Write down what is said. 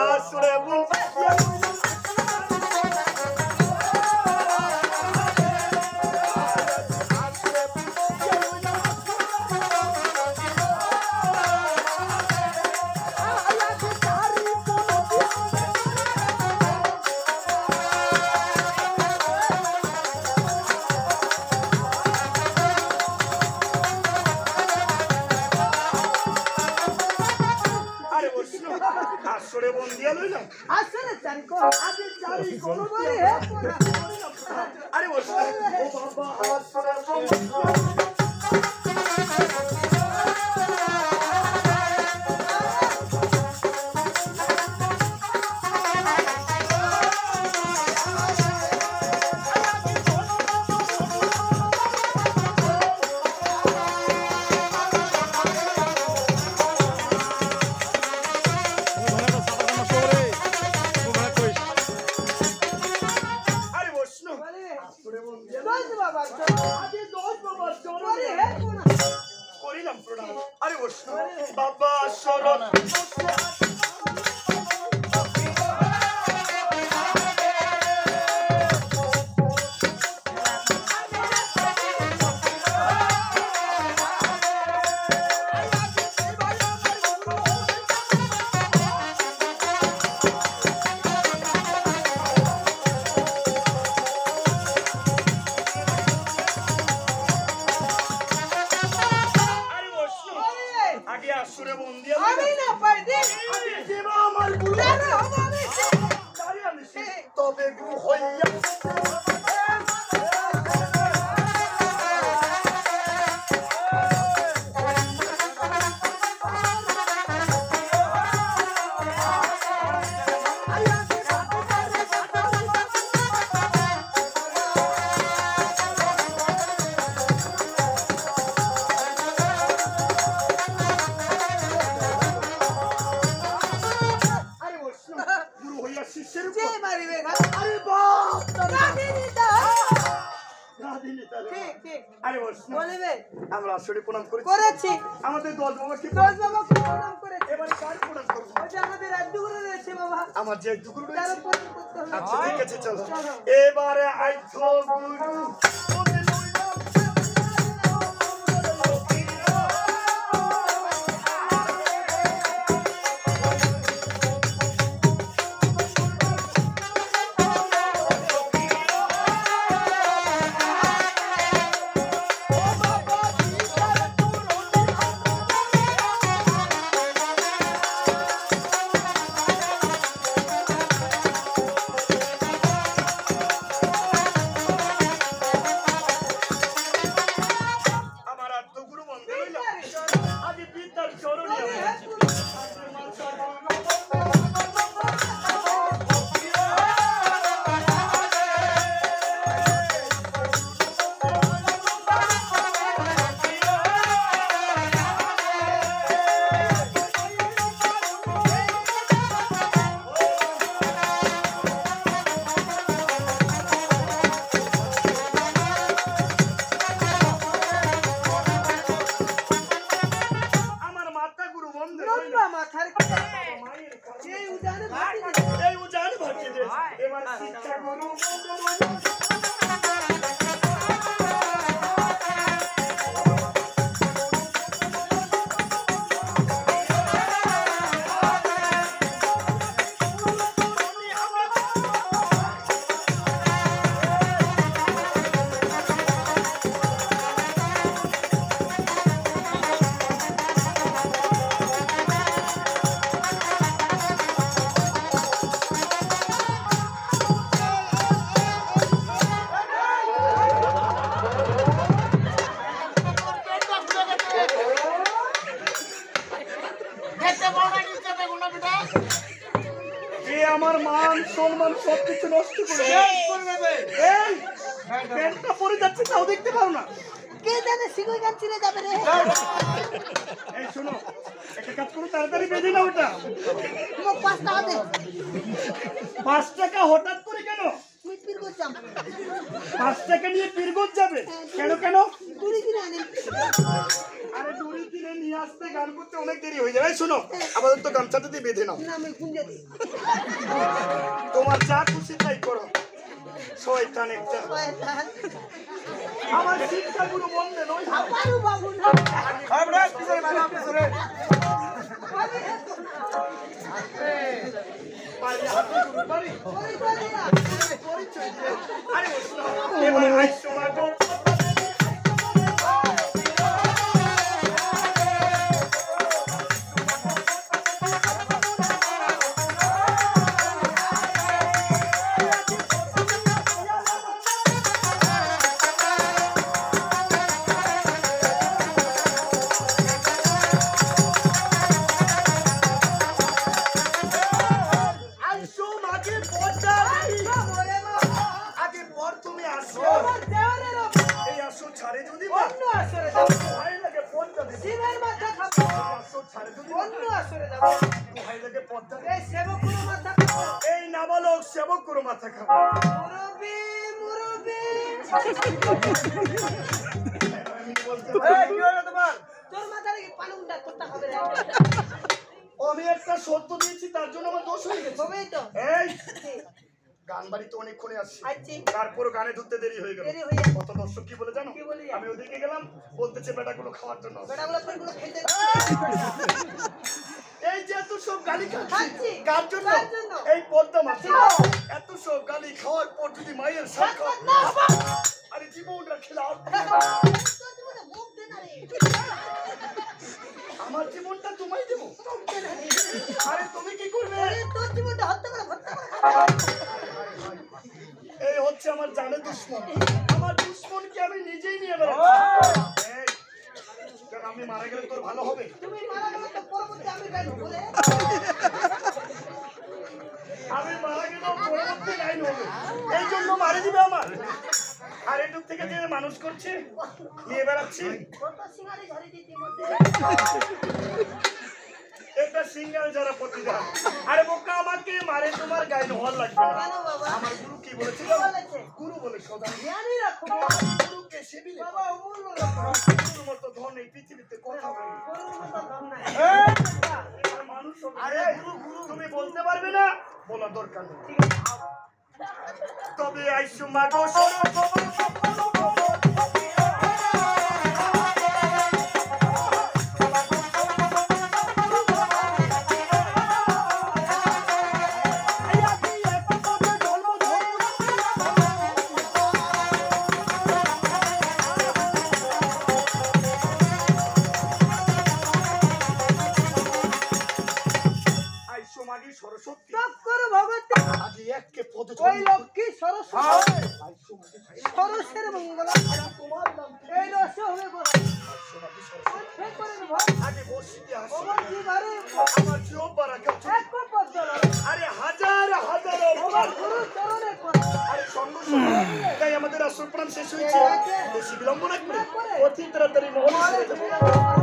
আসরে আসরে বন্দিয়া লইলাম আসলে চারি কো আগে চারি কোন করে আরে ও বাবা আসরে করিলাম প্রণাম আরে বসো বাবা শরণ আগে আসরে বন্দিয়া আমি না পাইদি জীবা আমার বুলারে তবে গু হইয়া যে মারিবে আরে বাপ রাধিনী দা রাধিনী তারে ঠিক ঠিক আরে বস বলবে আমরা আসরে প্রণাম করেছি আমাদের দল বাবা কি দশ বাবা প্রণাম করেছি এবারে কার প্রণাম করব ওটা আমাদের রাজগুরু রয়েছে বাবা আমার যে দুগুরু তার রয়েছে প্রণাম করতে হবে আচ্ছা ঠিক আছে চলো এবারে আইছো গুরু আমার মান সম্মান সবকিছু নষ্ট করে দেবে এই প্যান্টটা পরে যাচ্ছে তাও দেখতে পাও না কে জানে সিগুই গান চিনে যাবে রে এই শোনো একটা কাজ করো তাড়াতাড়ি বেঁধে নাও ওটা মোক 5 টাকা দে 5 টাকা হঠাৎ করে কেন মুই পীরগঞ্জ যাব 5 টাকা নিয়ে পীরগঞ্জ যাবে কেন কেন দূরে কিনে আনি আরে দড়ি কিনে নিয়ে আসতে গান করতে অনেক দেরি হয়ে যায়। এই শোনো, আপাতত গামছাটা দিয়ে বেঁধে নাও। না আমি গুঞ্জে দিই তোমার যা খুশি তাই করো। শয়তান একটা। শয়তান আমার শিক্ষা গুরু বললে নয়। আমারও বাবু না আমরা পিছনে ম্যাডাম পিছনে। আমি এত না পারি হাতে গুরু পারি। পরিচয় দে না পরিচয় দিয়ে। আরে শোনো, এবার আইসো মাগো। আইসো মাগে পড়টা। ওরে বাবা আগে পর তুমি আসো। আমার দেওয়ারের এই আসো ছাড়ে যদি অন্য আসরে যাব ভাই লাগে পড়টা দিবি। শিবের মাথা খাবো আসো ছাড়ে যদি অন্য আসরে যাব ভাই লাগে পড়টা দিবি। এই সেবকুর মাথা খাবো এই নাবালক সেবক করো মাথা খাবো। মুরব্বি মুরব্বি আমি বলতে এই কি হলো তোমার? তোর মাথায় কি পালুন্ডা তোরটা হবে রে আমি একটা সত্য দিয়েছি, তার জন্য আমার দোষ হয়ে গেছে। হবেই তো এই গান বাড়িতে অনেকক্ষণে আসছি, আচ্ছা তারপরও গানে ঢুকতে দেরি হয়ে গেল। দেরি হয়ে যাবে। কত দর্শক কি বলে জানো? কি বলে? আমি ওদিকে গেলাম, বলতেছে বেটাগুলো খাওয়ার জন্য। বেটাগুলো পেটগুলো খেতে এই যে এত সব গালি খাচ্ছি। খাচ্ছি কার জন্য? কার জন্য? এই পদ্মা মাছি। এত সব গালি খাওয়ার পর যদি মায়ের সাক্ষা না আরে জীবনটা খেলাম। তোর জীবনে মুখ দে না রে আমার জীবনটা তোমায় দেবো। আরে তুমি কি করবে? আরে তোর জীবনটা হত্যা করে এই হচ্ছে আমার জানে দুশ্মন। আমার দুশ্মনকে আমি নিজেই নিয়ে বেড়াচ্ছি। এই, কেন আমি মারা গেলে তোর ভালো হবে? তুমি মারা গেলে তো পরবর্তী আমি গাইব বলে আমি মারা গেলেও পরবর্তী লাইন হবে, এই জন্য মারি দিবে আমার। আর এটুক থেকে যে মানুষ করছে নিয়ে বেড়াচ্ছি, কত সিঙ্গারি ঝরে দিতে মধ্যে এটা সিঙ্গেল যারা প্রতিদান। আরে বোকা, আমাকে মারে তোমার গায়ে হওয়ার লাগবে না। কেন বাবা আমার গুরু কি বলেছিল? কি বলেছে? গুরু বলে সদা জ্ঞানী রাখো গুরুকে সেবিলে বাবা অমূল্য রাখো গুরুর মতো ধন এই পৃথিবীতে কথা বলি। গরুর মতো ধন নাই আর মানুষ হবে। আরে গুরু তুমি বলতে পারবে না, বলা দরকার নেই। তবে আইসু মাগো শোনো আইসু মাগি সরস্বতী। তপ করো ভগবতী আগে এককে পদ ওই লক্ষ্মী সরস্বতী আইসু মাগি সরস্বের মঙ্গল তোমার নাম কি? এই রসে হবে বড় আইসু মাগি সরস্বতী। ঠিক করেন ভাই আগে বসিতে আসো। আমার জীবনে আমার জিও বারাকা। এক পদ্ম আরে হাজার হাজার আমার গুরু চরণে পড়ে আরে সঙ্গ তাই আমাদের আসর প্রাণ শেষ হয়েছে। বেশি বিলম্ব না করে অতি তাড়াতাড়ি মহল ছেড়ে যাবো।